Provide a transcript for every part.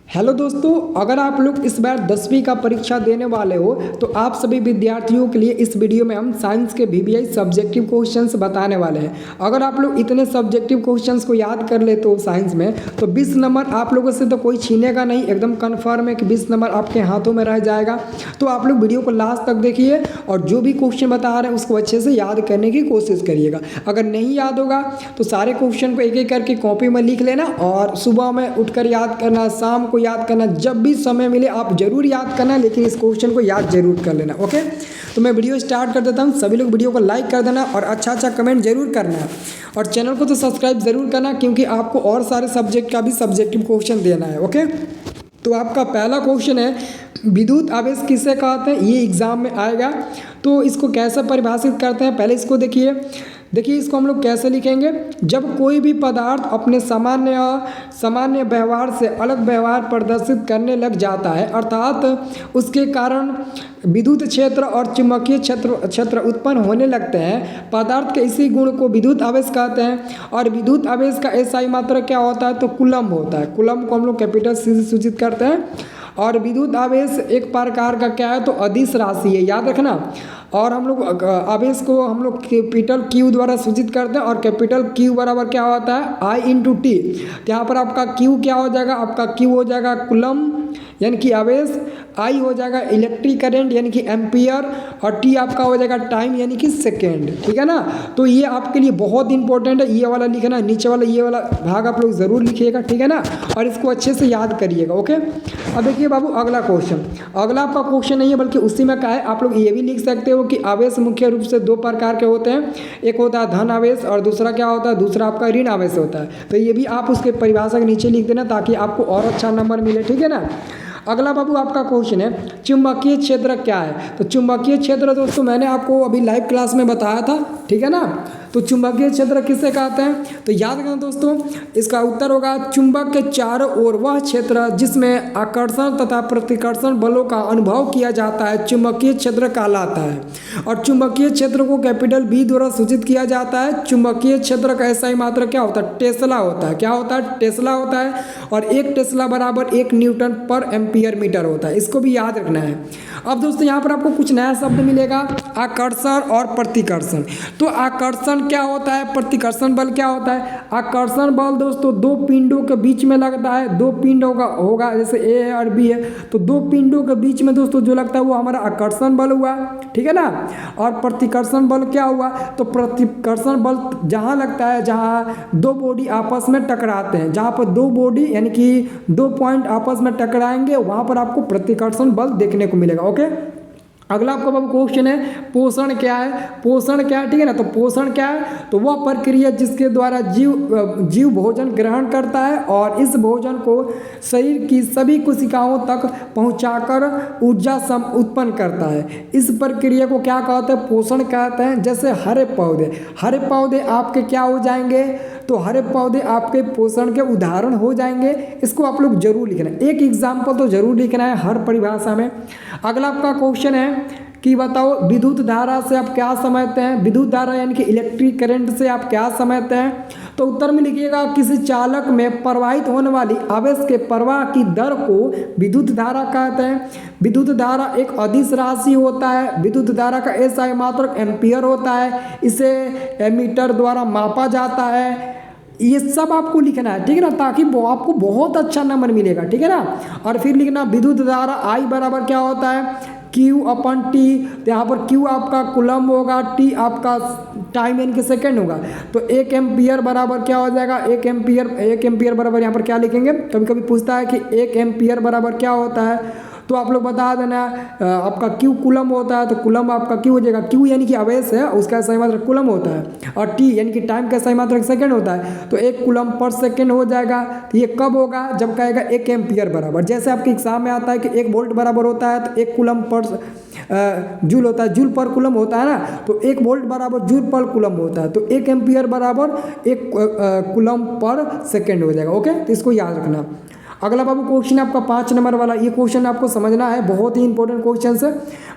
Hello दोस्तों, अगर आप लोग इस बार 10वीं का परीक्षा देने वाले हो तो आप सभी विद्यार्थियों के लिए इस वीडियो में हम साइंस के वीवीआई सब्जेक्टिव क्वेश्चंस बताने वाले हैं। अगर आप लोग इतने सब्जेक्टिव क्वेश्चंस को याद कर लेते हो साइंस में तो 20 नंबर आप लोगों से तो कोई छीनेगा नहीं, एकदम कन्फर्म है कि 20 नंबर आपके हाथों में रह जाएगा। तो आप लोग वीडियो को लास्ट तक देखिए और जो भी क्वेश्चन बता रहे हैं उसको अच्छे से याद करने की कोशिश करिएगा। अगर नहीं याद होगा तो सारे क्वेश्चन को एक एक करके कॉपी में लिख लेना और सुबह में उठकर याद करना, शाम को याद करना, जब भी समय मिले आप जरूर याद करना, लेकिन इस क्वेश्चन को याद जरूर कर लेना। ओके, तो मैं वीडियो स्टार्ट कर देता हूँ। सभी लोग वीडियो को लाइक कर देना और अच्छा कमेंट जरूर करना और चैनल को तो सब्सक्राइब जरूर करना, क्योंकि आपको और सारे सब्जेक्ट का भी सब्जेक्टिव क्वेश्चन देना है। ओके, तो आपका पहला क्वेश्चन है विद्युत आवेश किसे कहते हैं, ये एग्जाम में आएगा। तो इसको कैसे परिभाषित करते हैं पहले इसको देखिए इसको हम लोग कैसे लिखेंगे। जब कोई भी पदार्थ अपने सामान्य व्यवहार से अलग व्यवहार प्रदर्शित करने लग जाता है, अर्थात उसके कारण विद्युत क्षेत्र और चुंबकीय क्षेत्र उत्पन्न होने लगते हैं, पदार्थ के इसी गुण को विद्युत आवेश कहते हैं। और विद्युत आवेश का एसआई मात्रा क्या होता है, तो कूलम्ब होता है। कूलम्ब को हम लोग कैपिटल सी से सूचित करते हैं। और विद्युत आवेश एक प्रकार का क्या है, तो अदिश राशि है, याद रखना। और हम लोग आवेश को हम लोग कैपिटल क्यू द्वारा सूचित करते हैं और कैपिटल क्यू बराबर क्या होता है, आई इंटू टी। तो यहाँ पर आपका क्यू क्या हो जाएगा, आपका क्यू हो जाएगा कूलम्ब यानी कि आवेश, आई हो जाएगा इलेक्ट्रिक करंट यानी कि एम्पियर, और टी आपका हो जाएगा टाइम यानी कि सेकेंड। ठीक है ना। तो ये आपके लिए बहुत इंपॉर्टेंट है, ये वाला लिखना, नीचे वाला ये वाला भाग आप लोग ज़रूर लिखिएगा। ठीक है ना, और इसको अच्छे से याद करिएगा। ओके, अब देखिए बाबू अगला क्वेश्चन। अगला आपका क्वेश्चन नहीं है बल्कि उसी में का है। आप लोग ये भी लिख सकते हो कि आवेश मुख्य रूप से दो प्रकार के होते हैं, एक होता है धन आवेश और दूसरा क्या होता है, दूसरा आपका ऋण आवेश होता है। तो ये भी आप उसके परिभाषा के नीचे लिख देना ताकि आपको और अच्छा नंबर मिले। ठीक है ना। अगला बाबू आपका क्वेश्चन है चुंबकीय क्षेत्र क्या है। तो चुंबकीय क्षेत्र दोस्तों मैंने आपको अभी लाइव क्लास में बताया था। ठीक है ना। तो चुंबकीय क्षेत्र किसे कहते हैं, तो याद रखना दोस्तों, इसका उत्तर होगा चुंबक के चारों ओर वह क्षेत्र जिसमें आकर्षण तथा प्रतिकर्षण बलों का अनुभव किया जाता है चुंबकीय क्षेत्र कहलाता है। और चुंबकीय क्षेत्र को कैपिटल बी द्वारा सूचित किया जाता है। चुंबकीय क्षेत्र का एसआई मात्रा क्या होता है, टेस्ला होता है। क्या होता है, टेस्ला होता है। और एक टेस्ला बराबर 1 न्यूटन पर एम्पियर मीटर होता है, इसको भी याद रखना है। अब दोस्तों यहाँ पर आपको कुछ नया शब्द मिलेगा, आकर्षण और प्रतिकर्षण। तो आकर्षण क्या होता है, प्रतिकर्षण बल क्या होता है। आकर्षण बल दोस्तों दो पिंडों के बीच में लगता है। दो पिंडों का होगा, जैसे ए है और बी है, तो दो पिंडों के बीच में दोस्तों जो लगता है वो हमारा आकर्षण बल हुआ। ठीक है ना। और प्रतिकर्षण बल क्या हुआ, तो प्रतिकर्षण बल जहाँ लगता है जहाँ दो बॉडी आपस में टकराते हैं, जहाँ पर दो बॉडी यानी कि 2 पॉइंट आपस में टकराएंगे वहाँ पर आपको प्रतिकर्षण बल देखने को मिलेगा। ओके, अगला आपका बाबू क्वेश्चन है पोषण क्या है। पोषण क्या है, ठीक है ना। तो पोषण क्या है, तो वह प्रक्रिया जिसके द्वारा जीव भोजन ग्रहण करता है और इस भोजन को शरीर की सभी कोशिकाओं तक पहुंचाकर ऊर्जा उत्पन्न करता है। इस प्रक्रिया को क्या कहते हैं, पोषण कहते हैं। जैसे हरे पौधे आपके क्या हो जाएंगे, तो हरे पौधे आपके पोषण के उदाहरण हो जाएंगे। इसको आप लोग जरूर लिखना, एक एग्जाम्पल तो जरूर लिखना है हर परिभाषा में। अगला आपका क्वेश्चन है कि बताओ विद्युत धारा से आप क्या समझते हैं। विद्युत धारा यानी कि इलेक्ट्रिक करंट से आप क्या समझते हैं। तो उत्तर में लिखिएगा किसी चालक में प्रवाहित होने वाली आवेश के प्रवाह की दर को विद्युत धारा कहते हैं। विद्युत धारा एक अदिश राशि होता है। विद्युत धारा का एसआई मात्रक एम्पियर होता है। इसे एमीटर द्वारा मापा जाता है। ये सब आपको लिखना है, ठीक है ना, ताकि आपको बहुत अच्छा नंबर मिलेगा। ठीक है ना। और फिर लिखना विद्युत धारा आई बराबर क्या होता है, Q अपन टी। तो यहाँ पर Q आपका कूलम्ब होगा, T आपका टाइम यानी कि सेकेंड होगा। तो 1 एम्पियर बराबर क्या हो जाएगा, 1 एम्पियर बराबर यहाँ पर क्या लिखेंगे, कभी कभी पूछता है कि 1 एम्पियर बराबर क्या होता है, तो आप लोग बता देना। आपका Q कूलम्ब होता है, तो कूलम्ब आपका Q हो जाएगा। Q यानी कि आवेश है, उसका सही मात्रक कूलम्ब होता है। और T यानी कि टाइम का सही मात्रक सेकंड होता है, तो 1 कूलम्ब पर सेकंड हो जाएगा। तो ये कब होगा, जब कहेगा 1 एम्पियर बराबर। जैसे आपके एग्जाम में आता है कि 1 वोल्ट बराबर होता है, तो 1 कूलम्ब पर जूल होता है, जूल पर कूलम्ब होता है ना, तो 1 वोल्ट बराबर जूल पर कूलम्ब होता है। तो 1 एम्पियर बराबर 1 कूलम्ब पर सेकेंड हो जाएगा। ओके, तो इसको याद रखना। अगला बाबू क्वेश्चन आपका 5 नंबर वाला, ये क्वेश्चन आपको समझना है, बहुत ही इंपॉर्टेंट क्वेश्चन है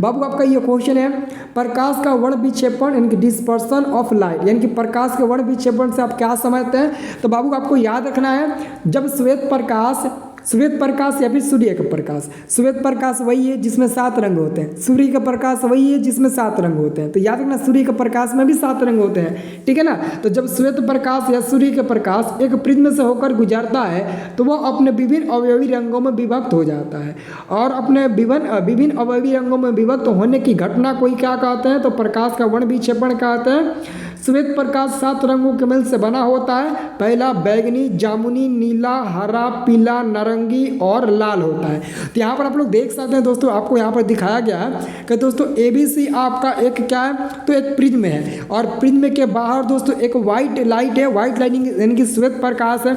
बाबू। आपका ये क्वेश्चन है प्रकाश का वर्ण विक्षेपण यानी कि डिस्पर्सन ऑफ लाइट, यानी कि प्रकाश के वर्ण विक्षेपण से आप क्या समझते हैं। तो बाबू आपको याद रखना है, जब श्वेत प्रकाश श्वेत प्रकाश या फिर सूर्य का प्रकाश। श्वेत प्रकाश वही है जिसमें 7 रंग होते हैं, सूर्य का प्रकाश वही है जिसमें 7 रंग होते हैं। तो याद रखना सूर्य के प्रकाश में भी 7 रंग होते हैं, ठीक है ना। तो जब श्वेत प्रकाश या सूर्य का प्रकाश एक प्रिज्म से होकर गुजरता है तो वह अपने विभिन्न अवयवी रंगों में विभक्त हो जाता है, और अपने विभिन्न अवयवी रंगों में विभक्त होने की घटना को क्या कहते हैं, तो प्रकाश का वर्ण विक्षेपण कहते हैं। श्वेत प्रकाश 7 रंगों के मेल से बना होता है। पहला बैगनी, जामुनी, नीला, हरा, पीला, नारंगी और लाल होता है। तो यहाँ पर आप लोग देख सकते हैं दोस्तों, आपको यहाँ पर दिखाया गया है कि दोस्तों ABC आपका एक क्या है, तो एक प्रिज्म है, और प्रिज्म के बाहर दोस्तों एक वाइट लाइट है, वाइट लाइटिंग यानी कि श्वेत प्रकाश है।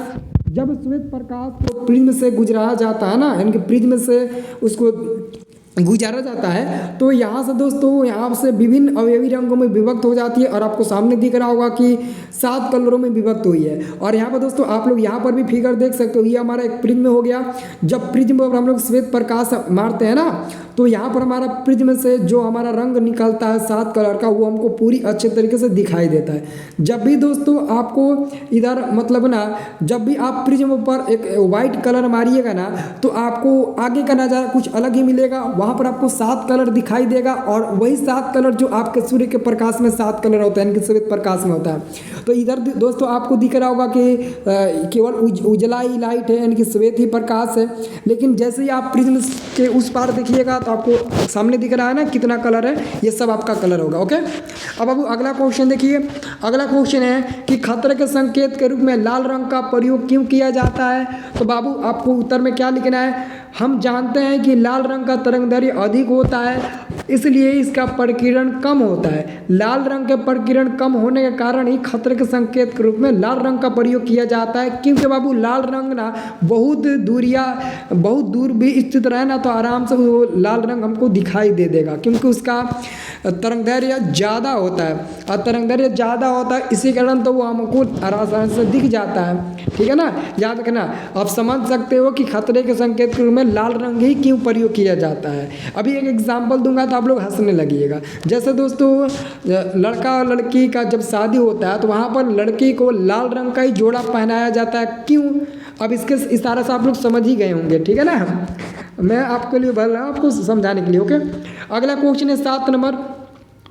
जब श्वेत प्रकाश को प्रिज्म से गुजराया जाता है ना, यानी कि प्रिज्म से उसको गुजारा जाता है, तो यहाँ से दोस्तों यहाँ से विभिन्न अवयवी रंगों में विभक्त हो जाती है, और आपको सामने दिख रहा होगा कि 7 कलरों में विभक्त हुई है। और यहाँ पर दोस्तों आप लोग यहाँ पर भी फिगर देख सकते हो, ये हमारा एक प्रिज्म हो गया। जब प्रिज्म पर हम लोग श्वेत प्रकाश मारते हैं ना, तो यहाँ पर हमारा प्रिज्म से जो हमारा रंग निकलता है 7 कलर का, वो हमको पूरी अच्छे तरीके से दिखाई देता है। जब भी दोस्तों आपको इधर मतलब ना, जब भी आप प्रिज्म पर एक वाइट कलर मारिएगा ना, तो आपको आगे का नज़ारा कुछ अलग ही मिलेगा। वहाँ पर आपको 7 कलर दिखाई देगा, और वही 7 कलर जो आपके सूर्य के प्रकाश में 7 कलर होता है, यानी कि श्वेत प्रकाश में होता है। तो इधर दोस्तों आपको दिख रहा होगा कि केवल उजला ही लाइट है, यानी कि श्वेत ही प्रकाश है। लेकिन जैसे ही आप प्रिज्म के उस पार देखिएगा तो आपको सामने दिख रहा है ना कितना कलर है, ये सब आपका कलर होगा। ओके, अब अगला क्वेश्चन देखिए। अगला क्वेश्चन है कि खतरे के संकेत के रूप में लाल रंग का प्रयोग क्यों किया जाता है। तो बाबू आपको उत्तर में क्या लिखना है, हम जानते हैं कि लाल रंग का तरंगदैर्घ्य अधिक होता है, इसलिए इसका प्रकीर्णन कम होता है। लाल रंग के प्रकीर्णन कम होने के कारण ही खतरे के संकेत के रूप में लाल रंग का प्रयोग किया जाता है। क्योंकि बाबू लाल रंग ना बहुत दूर भी स्थित रहे ना, तो आराम से वो लाल रंग हमको दिखाई दे देगा, क्योंकि उसका तरंगदैर्घ्य ज़्यादा होता है, और तरंगदैर्घ्य ज़्यादा होता है इसी कारण तो वो हमको आराम से दिख जाता है, ठीक है ना। याद रखना, आप समझ सकते हो कि खतरे के संकेत के रूप में लाल रंग ही क्यों प्रयोग किया जाता है। अभी एक एग्जाम्पल दूंगा तो आप लोग हंसने लगिएगा। जैसे दोस्तों लड़का और लड़की का जब शादी होता है तो वहाँ पर लड़की को लाल रंग का ही जोड़ा पहनाया जाता है, क्यों। अब इसके इशारे से आप लोग समझ ही गए होंगे, ठीक है ना। मैं आपके लिए बोल रहा हूँ, आपको समझाने के लिए। ओके, अगला क्वेश्चन है 7 नंबर,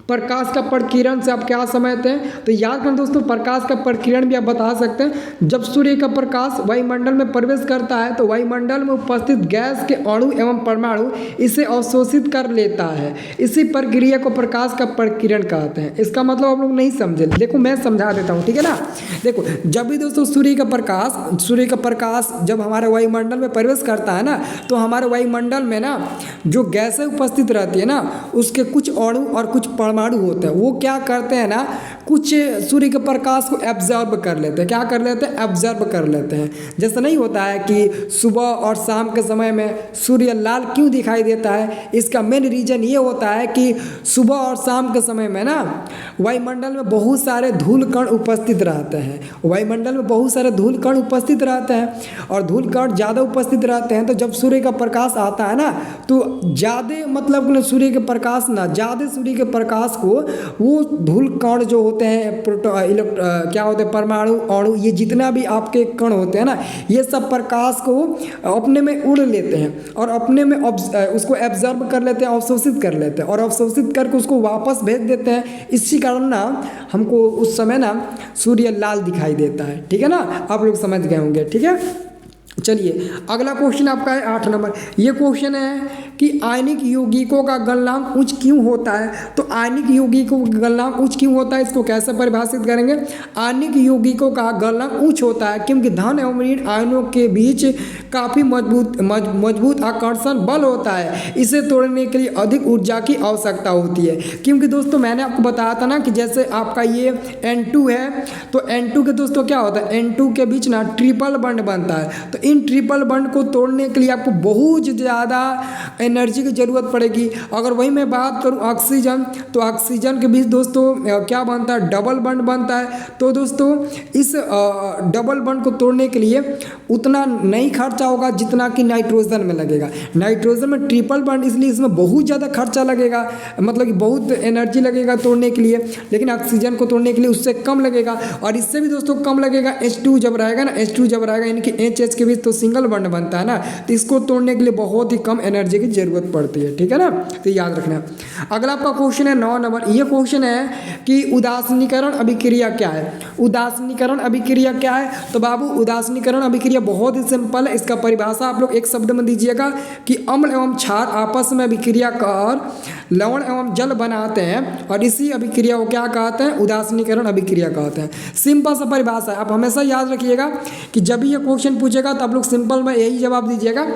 प्रकाश का प्रकीर्णन से आप क्या समझते हैं। तो याद करें दोस्तों, प्रकाश का प्रकीर्णन भी आप बता सकते हैं। जब सूर्य का प्रकाश वायुमंडल में प्रवेश करता है तो वायुमंडल में उपस्थित गैस के अणु एवं परमाणु इसे अवशोषित कर लेता है। इसी प्रक्रिया को प्रकाश का प्रकीर्णन कहते हैं। इसका मतलब आप लोग नहीं समझे, देखो मैं समझा देता हूँ, ठीक है ना। देखो, जब भी दोस्तों सूर्य का प्रकाश जब हमारे वायुमंडल में प्रवेश करता है ना, तो हमारे वायुमंडल में ना जो गैसें उपस्थित रहती है ना, उसके कुछ अणु और कुछ परमाणु होते हैं, वो क्या करते हैं ना, कुछ सूर्य के प्रकाश को एब्जॉर्ब कर लेते हैं। क्या कर लेते हैं, एब्जॉर्ब कर लेते हैं। जैसे नहीं होता है कि सुबह और शाम के समय में सूर्य लाल क्यों दिखाई देता है, इसका मेन रीजन ये होता है कि सुबह और शाम के समय में ना वायुमंडल में बहुत सारे धूल कण उपस्थित रहते हैं। वायुमंडल में बहुत सारे धूल कण उपस्थित रहते हैं, और धूल कण ज़्यादा उपस्थित रहते हैं। तो जब सूर्य का प्रकाश आता है ना, तो ज़्यादा मतलब सूर्य के प्रकाश ना ज़्यादा सूर्य के प्रकाश को वो धूल कण जो होते हैं, क्या होते हैं, परमाणु, अणु, ये जितना भी आपके कण होते हैं ना, ये सब प्रकाश को अपने में उड़ लेते हैं, और अपने में उसको एब्जॉर्ब कर लेते हैं, अवशोषित कर लेते हैं, और अवशोषित करके उसको वापस भेज देते हैं। इसी कारण ना हमको उस समय ना सूर्य लाल दिखाई देता है, ठीक है ना। आप लोग समझ गए होंगे, ठीक है। चलिए अगला क्वेश्चन आपका है 8 नंबर। ये क्वेश्चन है कि आयनिक यौगिकों का गलनांक उच्च क्यों होता है। तो आयनिक यौगिकों का गलनांक उच्च क्यों होता है, इसको कैसे परिभाषित करेंगे। आयनिक यौगिकों का गलनांक उच्च होता है क्योंकि धन एवं ऋण आयनों के बीच काफ़ी मजबूत आकर्षण बल होता है। इसे तोड़ने के लिए अधिक ऊर्जा की आवश्यकता होती है। क्योंकि दोस्तों मैंने आपको बताया था ना कि जैसे आपका ये N2 है, तो N2 के दोस्तों क्या होता है, N2 के बीच ना ट्रिपल बॉन्ड बनता है। तो इन ट्रिपल बॉन्ड को तोड़ने के लिए आपको बहुत ज़्यादा एनर्जी की ज़रूरत पड़ेगी। अगर वही मैं बात करूं ऑक्सीजन, तो ऑक्सीजन के बीच दोस्तों क्या बनता है, डबल बॉन्ड बनता है। तो दोस्तों इस डबल बॉन्ड को तोड़ने के लिए उतना नहीं खर्चा होगा जितना कि नाइट्रोजन में लगेगा। नाइट्रोजन में ट्रिपल बॉन्ड, इसलिए इसमें बहुत ज़्यादा खर्चा लगेगा, मतलब कि बहुत एनर्जी लगेगा तोड़ने के लिए। लेकिन ऑक्सीजन को तोड़ने के लिए उससे कम लगेगा। और इससे भी दोस्तों कम लगेगा H2 जब रहेगा ना, H2 जब रहेगा यानी कि HH के बीच तो सिंगल बॉन्ड बनता है ना, तो इसको तोड़ने के लिए बहुत ही कम एनर्जी की जरूरत पड़ती है, ठीक है ना, तो याद रखना। अगला आपका क्वेश्चन है 9 नंबर। ये क्वेश्चन है कि उदासीनीकरण अभिक्रिया क्या है। उदासीनीकरण अभिक्रिया क्या है, तो बाबू उदासीनीकरण अभिक्रिया बहुत ही सिंपल है। इसका परिभाषा आप लोग एक शब्द में दीजिएगा कि अम्ल एवं क्षार आपस में अभिक्रिया कर लवण एवं जल बनाते हैं और इसी अभिक्रिया को क्या कहते हैं, उदासीनीकरण अभिक्रिया कहते हैं। सिंपल सा परिभाषा है, आप हमेशा याद रखिएगा कि जब भी ये क्वेश्चन पूछेगा तो आप लोग सिंपल में यही जवाब दीजिएगा,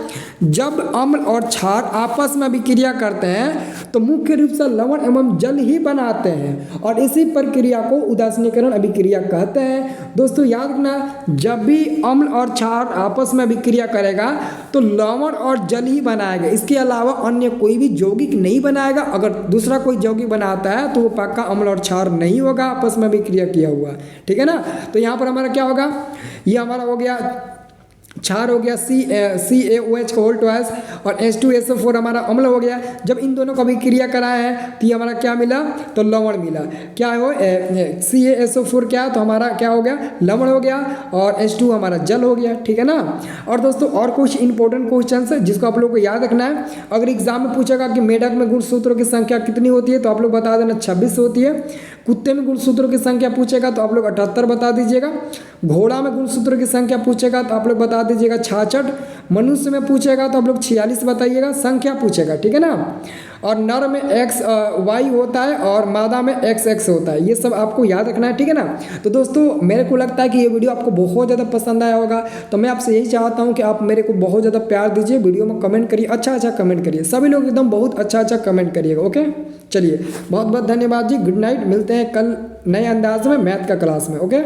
जब अम्ल और क्षार आपस में अभिक्रिया करते हैं तो मुख्य रूप से लवण एवं जल ही बनाते हैं और इसी प्रक्रिया को उदासीनीकरण अभिक्रिया कहते हैं। दोस्तों याद रखना, जब भी अम्ल और क्षार आपस में अभिक्रिया करेगा तो लवण और जल ही बनाएगा, इसके अलावा अन्य कोई भी यौगिक नहीं बनाएगा। अगर दूसरा कोई यौगिक बनाता है तो वो पक्का अम्ल और क्षार नहीं होगा आपस में अभिक्रिया किया हुआ, ठीक है ना। तो यहाँ पर हमारा क्या होगा, ये हमारा हो गया क्षार हो गया CaOH होल ट्वाइस और H2SO4 हमारा अम्ल हो गया। जब इन दोनों को अभिक्रिया कराए हैं तो ये हमारा क्या मिला, तो लवण मिला। क्या हो CaSO4 क्या, तो हमारा क्या हो गया, लवण हो गया और H2 हमारा जल हो गया, ठीक है ना। और दोस्तों और कुछ इंपॉर्टेंट क्वेश्चन है जिसको आप लोग को याद रखना है। अगर एग्जाम में पूछेगा कि मेढक में गुणसूत्रों की संख्या कितनी होती है तो आप लोग बता देना 26 होती है। कुत्ते में गुणसूत्रों की संख्या पूछेगा तो आप लोग 78 बता दीजिएगा। घोड़ा में गुणसूत्रों की संख्या पूछेगा तो आप लोग बता दीजिएगा 66। मनुष्य में पूछेगा तो आप लोग 46 बताइएगा, संख्या पूछेगा, ठीक है ना। और नर में XY होता है और मादा में XX होता है, ये सब आपको याद रखना है, ठीक है ना। तो दोस्तों मेरे को लगता है कि ये वीडियो आपको बहुत ज़्यादा पसंद आया होगा, तो मैं आपसे यही चाहता हूँ कि आप मेरे को बहुत ज़्यादा प्यार दीजिए, वीडियो में कमेंट करिए, अच्छा कमेंट करिए, सभी लोग एकदम बहुत अच्छा कमेंट करिएगा, ओके। चलिए बहुत बहुत धन्यवाद जी, गुड नाइट, मिलते हैं कल नए अंदाज में मैथ का क्लास में, ओके।